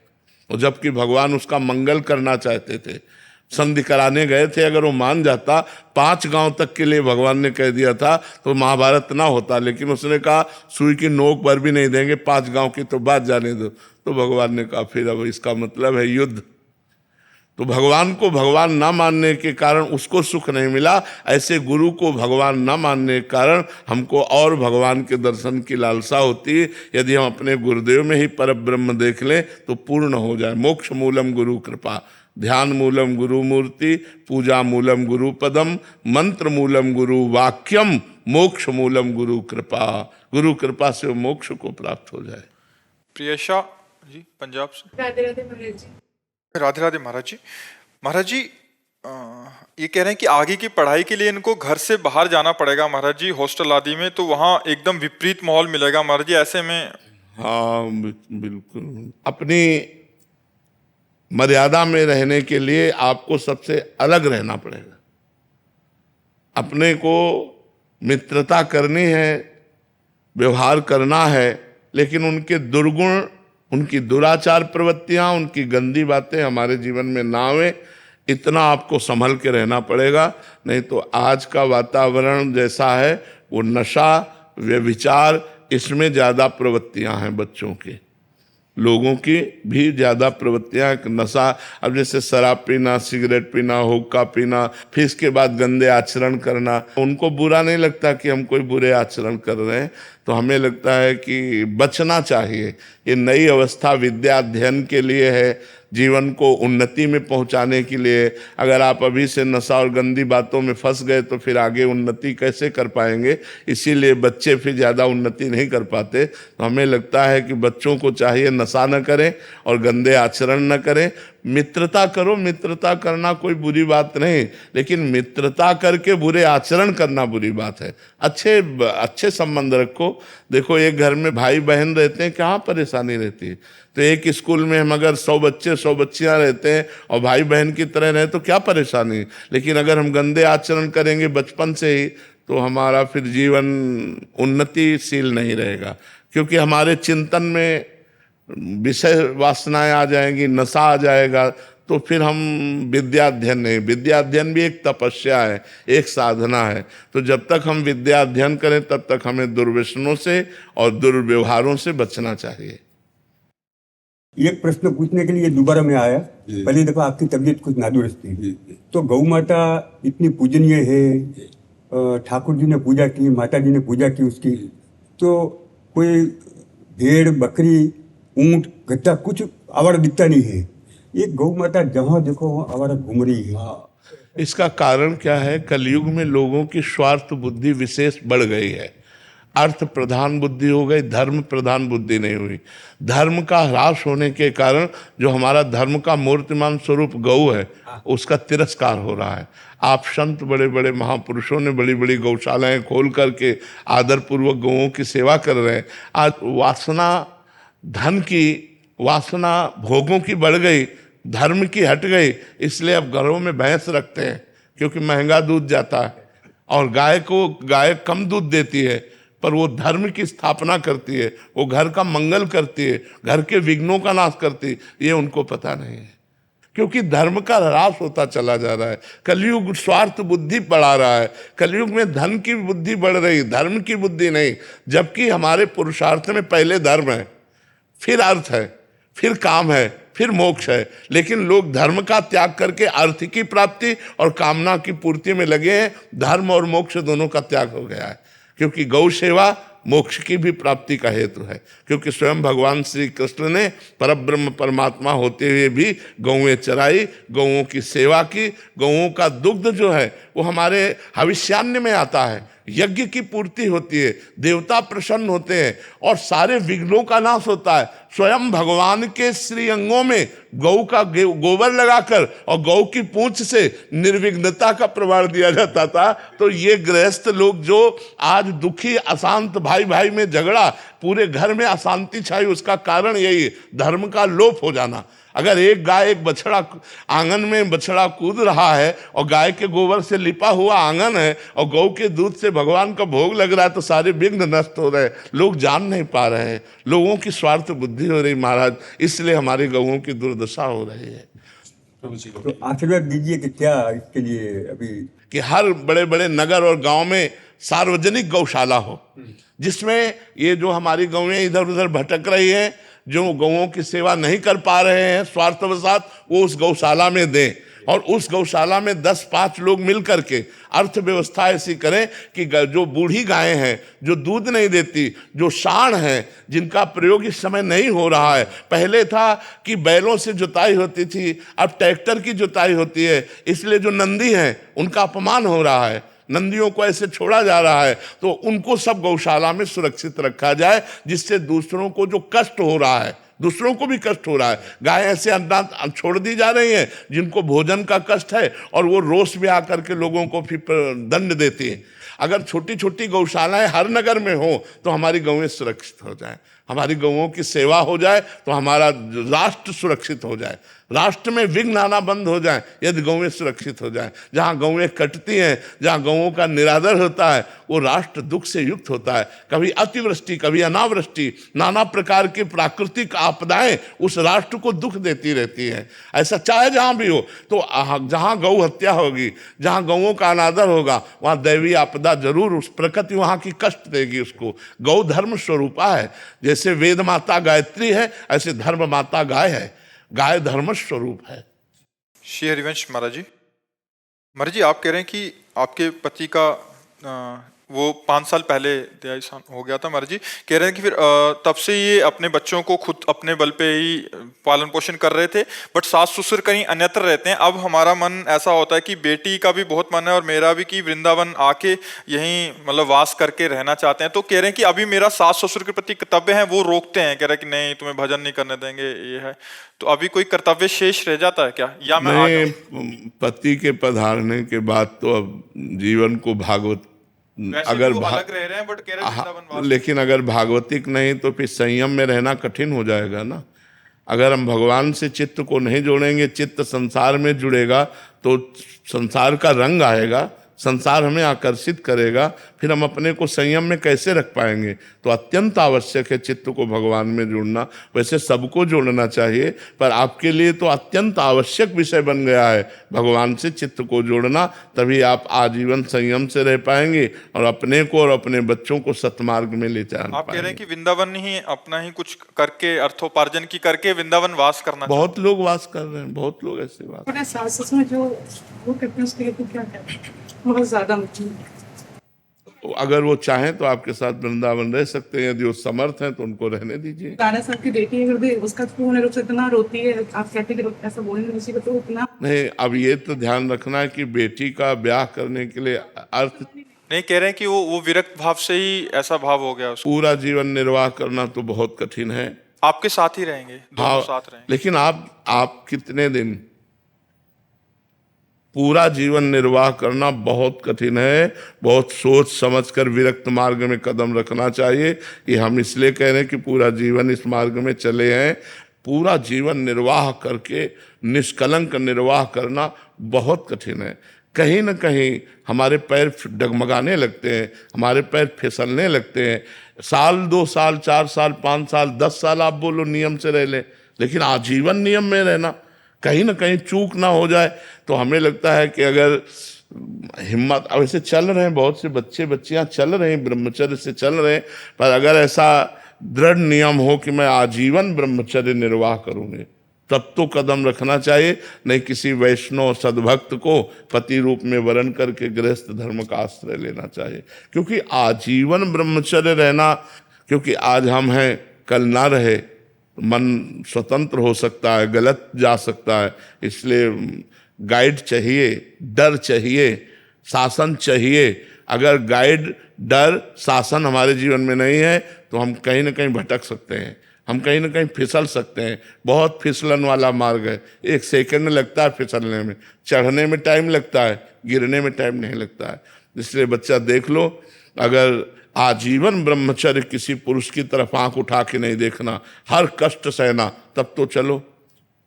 और जबकि भगवान उसका मंगल करना चाहते थे। संधि कराने गए थे, अगर वो मान जाता, 5 गांव तक के लिए भगवान ने कह दिया था तो महाभारत ना होता, लेकिन उसने कहा सुई की नोक पर भी नहीं देंगे, 5 गांव की तो बात जाने दो। तो भगवान ने कहा फिर अब इसका मतलब है युद्ध। तो भगवान को भगवान ना मानने के कारण उसको सुख नहीं मिला, ऐसे गुरु को भगवान ना मानने के कारण हमको और भगवान के दर्शन की लालसा होती है। यदि हम अपने गुरुदेव में ही परब्रह्म देख लें तो पूर्ण हो जाए। मोक्ष मूलम गुरु कृपा, ध्यान मूलम गुरु मूर्ति, पूजा मूलम गुरु पदम, मंत्र मूलम गुरु वाक्यम, मोक्ष मूलम गुरु कृपा। गुरु कृपा से वो मोक्ष को प्राप्त हो जाए। प्रियशा जी पंजाब से। राधे राधे महाराज जी। राधे राधे महाराज जी। महाराज जी ये कह रहे हैं कि आगे की पढ़ाई के लिए इनको घर से बाहर जाना पड़ेगा महाराज जी, हॉस्टल आदि में, तो वहाँ एकदम विपरीत माहौल मिलेगा महाराज जी, ऐसे में? हाँ बिल्कुल, अपनी मर्यादा में रहने के लिए आपको सबसे अलग रहना पड़ेगा। अपने को मित्रता करनी है, व्यवहार करना है, लेकिन उनके दुर्गुण, उनकी दुराचार प्रवृत्तियां, उनकी गंदी बातें हमारे जीवन में ना आवे, इतना आपको संभल के रहना पड़ेगा। नहीं तो आज का वातावरण जैसा है, वो नशा व्यभिचार, इसमें ज़्यादा प्रवृत्तियां हैं बच्चों की, लोगों की भी ज़्यादा प्रवृत्तियां, नशा। अब जैसे शराब पीना, सिगरेट पीना, हुक्का पीना, फिर इसके बाद गंदे आचरण करना, उनको बुरा नहीं लगता कि हम कोई बुरे आचरण कर रहे हैं, तो हमें लगता है कि बचना चाहिए। ये नई अवस्था विद्या अध्ययन के लिए है, जीवन को उन्नति में पहुंचाने के लिए। अगर आप अभी से नशा और गंदी बातों में फंस गए तो फिर आगे उन्नति कैसे कर पाएंगे? इसीलिए बच्चे फिर ज़्यादा उन्नति नहीं कर पाते। तो हमें लगता है कि बच्चों को चाहिए नशा न करें और गंदे आचरण न करें, मित्रता करो। मित्रता करना कोई बुरी बात नहीं, लेकिन मित्रता करके बुरे आचरण करना बुरी बात है। अच्छे संबंध रखो। देखो एक घर में भाई बहन रहते हैं, कहाँ परेशानी रहती है? तो एक स्कूल में हम अगर 100 बच्चे 100 बच्चियाँ रहते हैं और भाई बहन की तरह रहे तो क्या परेशानी? लेकिन अगर हम गंदे आचरण करेंगे बचपन से ही तो हमारा फिर जीवन उन्नतिशील नहीं रहेगा, क्योंकि हमारे चिंतन में विषय वासनाएं आ जाएंगी, नशा आ जाएगा, तो फिर हम विद्या अध्ययन नहीं। विद्या अध्ययन भी एक तपस्या है, एक साधना है। तो जब तक हम विद्या अध्ययन करें तब तक हमें दुर्व्यसनों से और दुर्व्यवहारों से बचना चाहिए। एक प्रश्न पूछने के लिए दोबारा मैं आया। पहली दफा आपकी तबीयत कुछ नादुरुस्त थी, तो गौ माता इतनी पूजनीय है, ठाकुर जी ने पूजा की, माता जी ने पूजा की उसकी, तो कोई भेड़ बकरी ऊंट गद्दा कुछ आवारा दिखता नहीं है। एक गौ माता जहाँ देखो वहाँ आवारा घूम रही है। इसका कारण क्या है? कलयुग में लोगों की स्वार्थ बुद्धि विशेष बढ़ गई है। अर्थ प्रधान बुद्धि हो गई, धर्म प्रधान बुद्धि नहीं हुई। धर्म का ह्रास होने के कारण जो हमारा धर्म का मूर्तिमान स्वरूप गौ है उसका तिरस्कार हो रहा है। आप संत बड़े बड़े महापुरुषों ने बड़ी बड़ी गौशालाएं खोल करके आदरपूर्वक गौओं की सेवा कर रहे हैं। आज वासना, धन की वासना, भोगों की बढ़ गई, धर्म की हट गई, इसलिए अब घरों में भैंस रखते हैं क्योंकि महंगा दूध जाता है, और गाय कम दूध देती है पर वो धर्म की स्थापना करती है, वो घर का मंगल करती है, घर के विघ्नों का नाश करती है, ये उनको पता नहीं है। क्योंकि धर्म का ह्रास होता चला जा रहा है। कलयुग स्वार्थ बुद्धि बढ़ा रहा है। कलयुग में धन की बुद्धि बढ़ रही, धर्म की बुद्धि नहीं। जबकि हमारे पुरुषार्थ में पहले धर्म है, फिर अर्थ है, फिर काम है, फिर मोक्ष है। लेकिन लोग धर्म का त्याग करके अर्थ की प्राप्ति और कामना की पूर्ति में लगे हैं। धर्म और मोक्ष दोनों का त्याग हो गया है, क्योंकि गौ सेवा मोक्ष की भी प्राप्ति का हेतु है। क्योंकि स्वयं भगवान श्री कृष्ण ने परब्रह्म परमात्मा होते हुए भी गौएं चराई, गौओं की सेवा की। गौओं का दुग्ध जो है वो हमारे हविष्यान्न में आता है, यज्ञ की पूर्ति होती है, देवता प्रसन्न होते हैं और सारे विघ्नों का नाश होता है। स्वयं भगवान के श्री अंगों में गौ का गोबर लगाकर और गौ की पूंछ से निर्विघ्नता का प्रमाण दिया जाता था। तो ये गृहस्थ लोग जो आज दुखी अशांत, भाई भाई में झगड़ा, पूरे घर में अशांति छाई, उसका कारण यही है, धर्म का लोप हो जाना। अगर एक गाय, एक बछड़ा, आंगन में बछड़ा कूद रहा है और गाय के गोबर से लिपा हुआ आंगन है और गौ के दूध से भगवान का भोग लग रहा है, तो सारे विघ्न नष्ट हो रहे हैं। लोग जान नहीं पा रहे हैं, लोगों की स्वार्थ बुद्धि हो रही महाराज, इसलिए हमारी गौओं की दुर्दशा हो रही है। तो आशीर्वाद दीजिए कि क्या इसके लिए अभी कि हर बड़े बड़े नगर और गांव में सार्वजनिक गौशाला हो, जिसमें ये जो हमारी गौएं इधर उधर भटक रही हैं, जो गौओं की सेवा नहीं कर पा रहे हैं स्वार्थवशात, वो उस गौशाला में दें। और उस गौशाला में 10-5 लोग मिल करके अर्थव्यवस्था ऐसी करें कि जो बूढ़ी गायें हैं, जो दूध नहीं देती, जो साँड़ हैं, जिनका प्रयोग इस समय नहीं हो रहा है। पहले था कि बैलों से जुताई होती थी, अब ट्रैक्टर की जुताई होती है, इसलिए जो नंदी हैं उनका अपमान हो रहा है, नंदियों को ऐसे छोड़ा जा रहा है। तो उनको सब गौशाला में सुरक्षित रखा जाए, जिससे दूसरों को जो कष्ट हो रहा है, दूसरों को भी कष्ट हो रहा है। गाय ऐसे अनाथ छोड़ दी जा रही हैं जिनको भोजन का कष्ट है, और वो रोष में आकर के लोगों को फिर दंड देती है। अगर छोटी छोटी गौशालाएं हर नगर में हो तो हमारी गौएं सुरक्षित हो जाएं, हमारी गौओं की सेवा हो जाए, तो हमारा राष्ट्र सुरक्षित हो जाए, राष्ट्र में विघ्न आना बंद हो जाए यदि गौएं सुरक्षित हो जाएं। जहाँ गौएं कटती हैं, जहाँ गौओं का निरादर होता है, वो राष्ट्र दुख से युक्त होता है। कभी अतिवृष्टि, कभी अनावृष्टि, नाना प्रकार की प्राकृतिक आपदाएं उस राष्ट्र को दुख देती रहती हैं। ऐसा चाहे जहाँ भी हो, तो जहाँ गौ हत्या होगी, जहाँ गौओं का अनादर होगा, वहाँ दैवी आपदा जरूर, उस प्रकृति वहाँ की कष्ट देगी उसको। गौ धर्म स्वरूपा है। जैसे वेद माता गायत्री है, ऐसे धर्म माता गाय है। गाय धर्म स्वरूप है। श्री हरिवंश महाराज जी, आप कह रहे हैं कि आपके पति का वो 5 साल पहले देहांत हो गया था। महाराज जी कह रहे हैं कि फिर तब से ये अपने बच्चों को खुद अपने बल पे ही पालन पोषण कर रहे थे, बट सास ससुर कहीं अन्यत्र रहते हैं। अब हमारा मन ऐसा होता है कि बेटी का भी बहुत मन है और मेरा भी, कि वृंदावन आके यहीं मतलब वास करके रहना चाहते हैं। तो कह रहे हैं कि अभी मेरा सास ससुर के प्रति कर्तव्य है, वो रोकते हैं, कह रहे हैं कि नहीं तुम्हें भजन नहीं करने देंगे, ये है। तो अभी कोई कर्तव्य शेष रह जाता है क्या, या मैं पति के पधारने के बाद तो अब जीवन को भागवत अगर अलग रह रहे हैं, बट कह रहे हैं लेकिन अगर भागवतिक नहीं तो फिर संयम में रहना कठिन हो जाएगा ना। अगर हम भगवान से चित्त को नहीं जोड़ेंगे, चित्त संसार में जुड़ेगा तो संसार का रंग आएगा, संसार हमें आकर्षित करेगा, फिर हम अपने को संयम में कैसे रख पाएंगे। तो अत्यंत आवश्यक है चित्त को भगवान में जोड़ना। वैसे सबको जोड़ना चाहिए, पर आपके लिए तो अत्यंत आवश्यक विषय बन गया है भगवान से चित्त को जोड़ना। तभी आप आजीवन संयम से रह पाएंगे और अपने को और अपने बच्चों को सतमार्ग में ले जा पाएंगे। आप कह रहे हैं कि वृंदावन ही अपना ही कुछ करके, अर्थोपार्जन की करके वृंदावन वास करना। बहुत लोग वास कर रहे हैं, बहुत लोग ऐसे वास। अपने सास ससुर में जो वो करते हैं उसके लिए तो क्या कहते हैं, बहुत ज्यादा अगर वो चाहें तो आपके साथ वृंदावन रह सकते हैं, यदि वो समर्थ हैं तो उनको रहने दीजिए। दादा साहब की बेटी है हृदय, उसका तो उन्हें से इतना रोती है, आप कहते हैं ऐसा बोलने किसी को तो इतना नहीं। अब ये तो ध्यान रखना है कि बेटी का ब्याह करने के लिए अर्थ नहीं कह रहे हैं कि वो विरक्त भाव से ही ऐसा भाव हो गया उसको। पूरा जीवन निर्वाह करना तो बहुत कठिन है। आपके साथ ही रहेंगे, दोनों साथ रहेंगे। लेकिन आप कितने दिन, पूरा जीवन निर्वाह करना बहुत कठिन है। बहुत सोच समझकर विरक्त मार्ग में कदम रखना चाहिए। ये हम इसलिए कह रहे हैं कि पूरा जीवन इस मार्ग में चले हैं। पूरा जीवन निर्वाह करके निष्कलंक निर्वाह करना बहुत कठिन है। कहीं न कहीं हमारे पैर डगमगाने लगते हैं, हमारे पैर फिसलने लगते हैं। साल 2 साल 4 साल 5 साल 10 साल आप बोलो नियम से रह लें, लेकिन आजीवन नियम में रहना, कहीं ना कहीं चूक ना हो जाए तो हमें लगता है कि अगर हिम्मत, अब ऐसे चल रहे हैं बहुत से बच्चे बच्चियां चल रहे हैं, ब्रह्मचर्य से चल रहे हैं, पर अगर ऐसा दृढ़ नियम हो कि मैं आजीवन ब्रह्मचर्य निर्वाह करूंगे, तब तो कदम रखना चाहिए। नहीं किसी वैष्णव सद्भक्त को पति रूप में वरण करके गृहस्थ धर्म का आश्रय लेना चाहिए। क्योंकि आजीवन ब्रह्मचर्य रहना, क्योंकि आज हम हैं कल ना रहे, मन स्वतंत्र हो सकता है, गलत जा सकता है। इसलिए गाइड चाहिए, डर चाहिए, शासन चाहिए। अगर गाइड डर शासन हमारे जीवन में नहीं है तो हम कहीं ना कहीं भटक सकते हैं, हम कहीं ना कहीं फिसल सकते हैं। बहुत फिसलन वाला मार्ग है, 1 सेकंड लगता है फिसलने में, चढ़ने में टाइम लगता है, गिरने में टाइम नहीं लगता है। इसलिए बच्चा देख लो, अगर आजीवन ब्रह्मचर्य किसी पुरुष की तरफ आंख उठा के नहीं देखना, हर कष्ट सहना, तब तो चलो।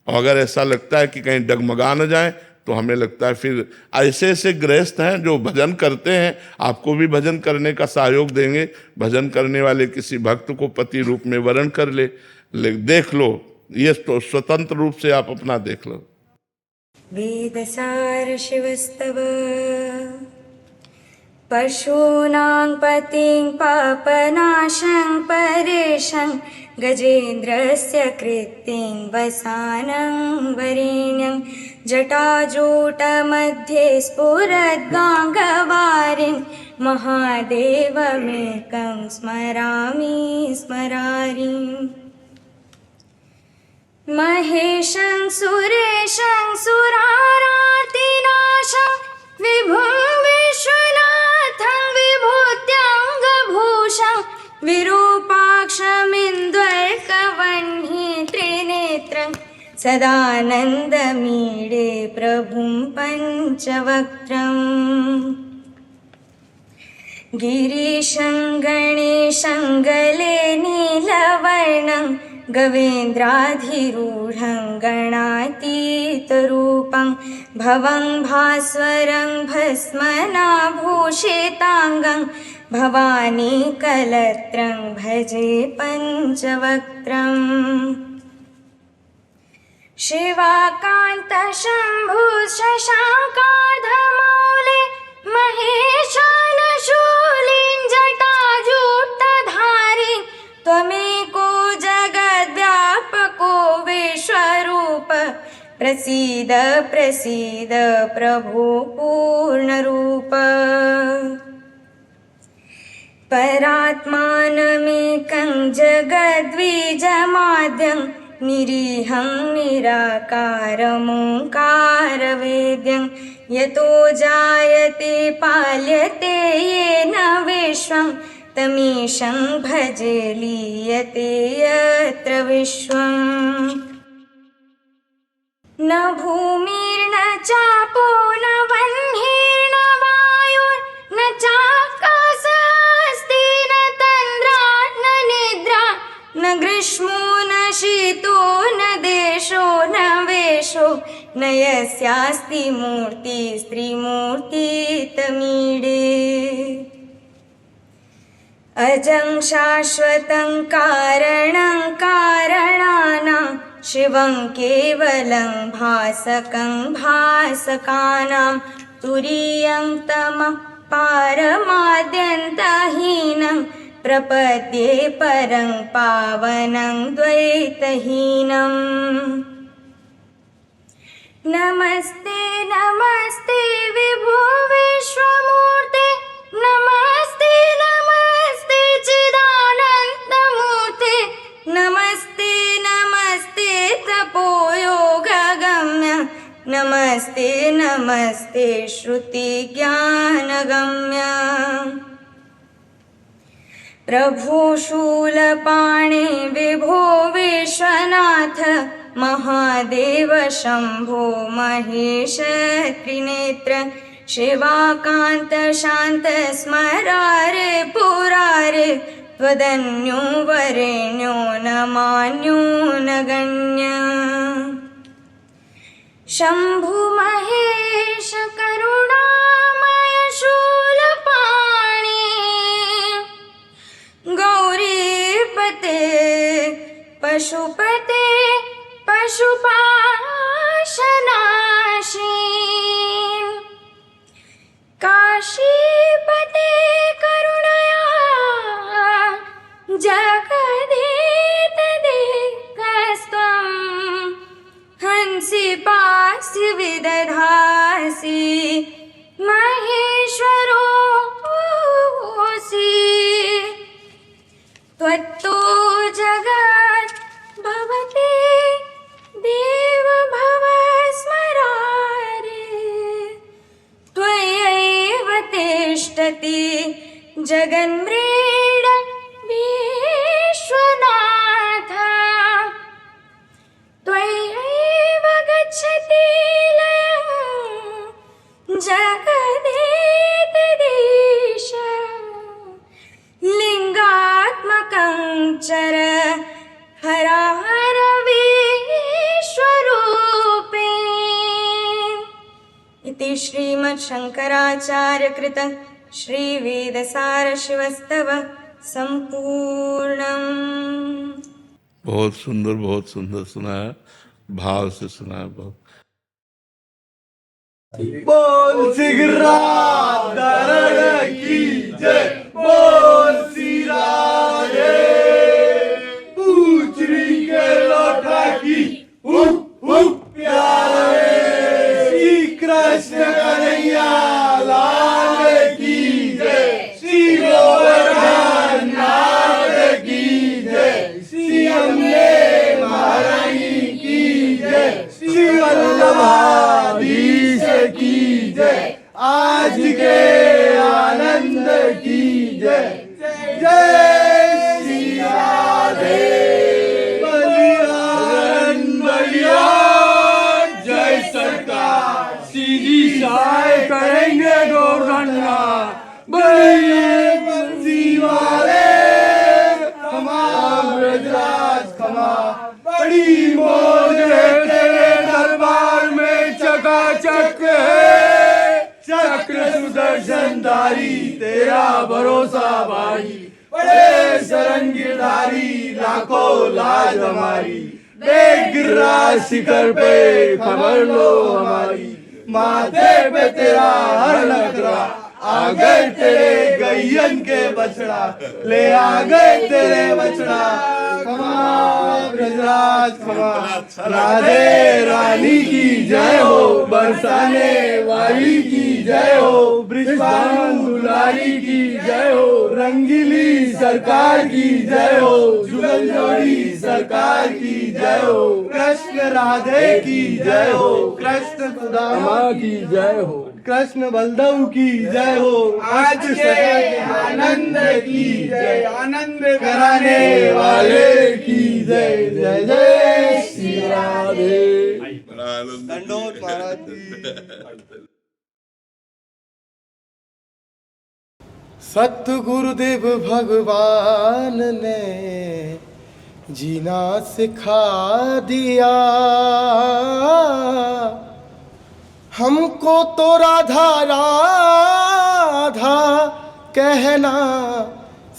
और अगर ऐसा लगता है कि कहीं डगमगा न जाए तो हमें लगता है फिर ऐसे ऐसे गृहस्थ हैं जो भजन करते हैं, आपको भी भजन करने का सहयोग देंगे। भजन करने वाले किसी भक्त को पति रूप में वरण कर ले, देख लो, ये तो स्वतंत्र रूप से आप अपना देख लो। वेदसार शिवस्तव पशूनां पतिं पापनाशं परेशं गजेन्द्रस्य कृत्तिं वसानं वरेण्यं जटाजूटमध्ये स्फुरद्गाङ्गवारिं महादेवमेकं स्मरामि स्मरारिम् महेशं सुरेशं सुरारातिनाशं विभुं विश्वनाथं विभूत्याङ्गभूषं विरूपाक्षमिन्द्वर्कवह्नि त्रिनेत्रं सदानन्दमीडे प्रभुं पञ्चवक्त्रम् गिरीशं गणेशं गले नीलवर्णं गवेन्द्राधिरूढं गणातीतरूपं भवं भास्वरं भस्मनाभूषिताङ्गं भवानी कलत्रं भजे पञ्चवक्त्रम् शिवाकान्तशम्भु शशाङ्काधमौले महेशानशूलिं जटाजूटधारी त्वमेको जगद्व्यापको विश्वरूप प्रसीद प्रसीद प्रभो पूर्णरूप परात्मानमेकं जगद्वीजमाद्यं निरीहं निराकारमोङ्कारवेद्यं यतो जायते पाल्यते येन विश्वं तमीशं भजे लीयते यत्र विश्वम् न भूमिर्न चापो न वह्निर्न वायुर्न चाकाशस्ति न तन्द्रा न निद्रा न ग्रीष्मो न शीतो न देशो न वेशो न यस्यास्ति मूर्तिस्त्रिमूर्तितमीडे अजं शाश्वतं कारणं कारणानां शिवं केवलं भासकं भासकानां तुरीयं तमः पारमाद्यन्तहीनं प्रपद्ये परं पावनं द्वैतहीनम् नमस्ते नमस्ते विभो विश्वमूर्ते नमस्ते नमस्ते चिदानन्दमूर्ते नमस्ते नमस्ते तपोयोगगम्य नमस्ते नमस्ते श्रुतिज्ञानगम्य प्रभो शूलपाणे विभो विश्वनाथ महादेव शंभो महेश त्रिनेत्र शिवाकान्त शान्त स्मरारे पुरारे त्वदन्यो वरेण्यो न मान्यो न गण्य शंभु महेश करुणामय शूलपाणि गौरीपते पशुपते पशुपाशनाशी काशीपते करुणया जगदेतदेकस्त्वं हंसि पासि विदधासि महेश्वरोऽसि त्वत्तो जगत् भवते देव भव स्मरारे त्वयैव तिष्ठति जगन्मृड विश्वनाथ त्वयैव गच्छति लयं जगदेतदीश लिङ्गात्मकं चर हर विश्वरूपे इति श्रीमच्छङ्कराचार्यकृत श्रीवेदसारशिवस्तव संपूर्णम्। बहुत सुंदर सुनाया, भाव से सुनाया। बहुत बोल सिगराधरण की जय, बोल सिराजे पूछरी के लोटा की प्यारे श्री कृष्ण कन्हैया लाल की जय, श्री गोवर्धन नाथ की जय, श्री अम्बे महारानी की जय, श्री वल्लभाधीश की जय, आज के आनंद की जय, जय श्री राधे। बलियान बलियान जय सरकार, सीधी सहाय करेंगे गौरन्ना, बलिए बंसी वाले खमा ब्रजराज खमा, बड़ी मौज है तेरे दरबार में चकाचक है, चक्र सुदर्शनधारी तेरा भरोसा भारी, बड़े सरंगीधारी लाखों लाज हमारी, देख गिरिराज शिखर पे खबर लो हमारी, माथे पे तेरा हर नखरा, आ गए तेरे गैयन के बछड़ा, ले आ गए तेरे बछड़ा, खमा ब्रजराज खमा, राधे रानी की जय हो, बरसाने वाली की जय हो, ब्रिजबानु दुलारी की जय हो, रंगीली सरकार की जय हो, जुगल जोड़ी सरकार की जय हो, कृष्ण राधे की जय हो, कृष्ण सुदामा की जय हो, कृष्ण बलदेव की जय हो, आज के आनंद की जय, आनंद कराने वाले की जय, जय जय श्री राधे। दंडोत महाराज जी। सतगुरुदेव भगवान ने जीना सिखा दिया, हमको तो राधा राधा कहना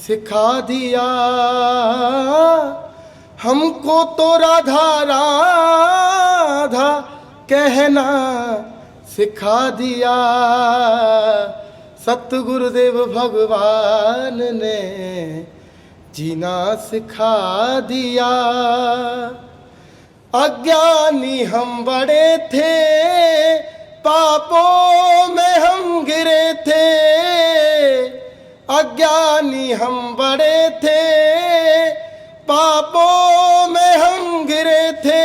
सिखा दिया, हमको तो राधा राधा कहना सिखा दिया, सतगुरुदेव भगवान ने जीना सिखा दिया। अज्ञानी हम बड़े थे, पापों में हम गिरे थे, अज्ञानी हम बड़े थे, पापों में हम गिरे थे,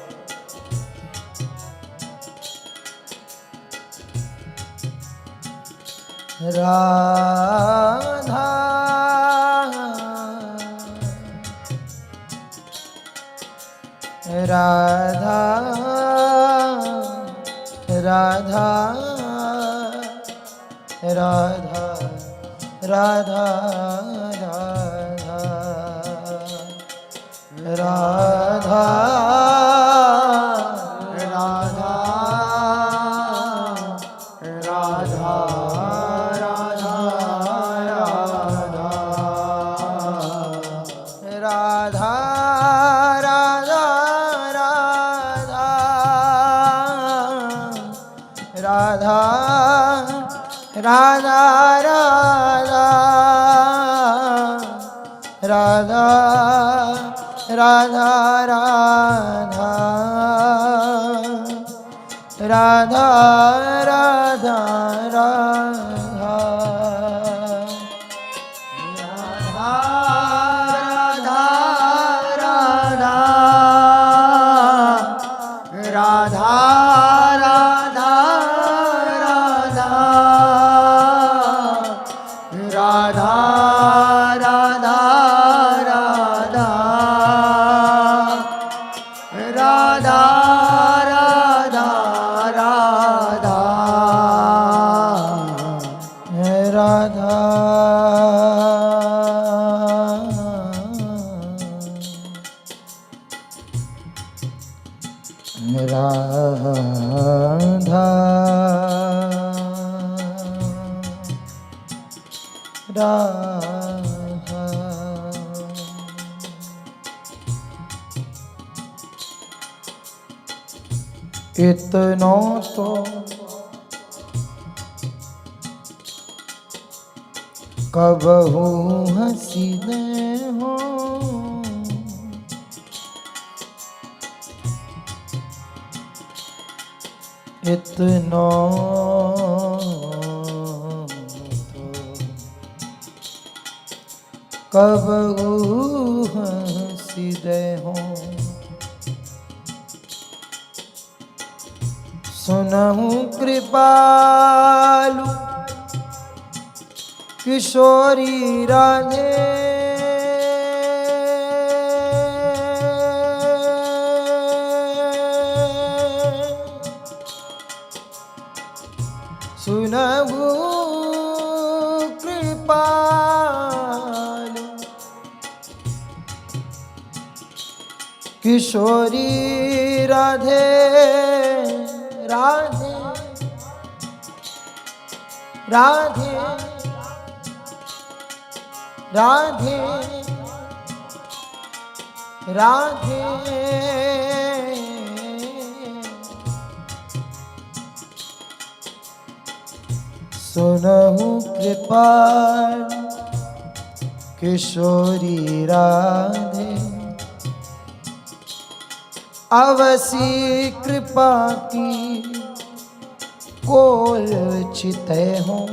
राधा राधा राधा राधा राधा राधा राधा राधा राधा राधा राधा राधा राधा राधा राधा राधा राधा राधा इतना तो कबहू हंसीने हो इतना कबहू हंसीने हो सुनहु कृपालु किशोरी राधे सुनहु कृपालु किशोरी राधे राधे राधे राधे राधे सुनहु कृपाल किशोरी राधे अवसी कृपा की कोल चिते हों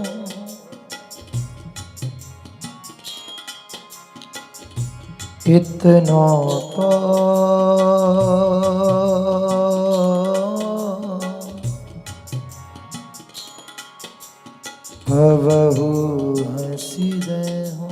इतना तो कबहू हंसी दे हो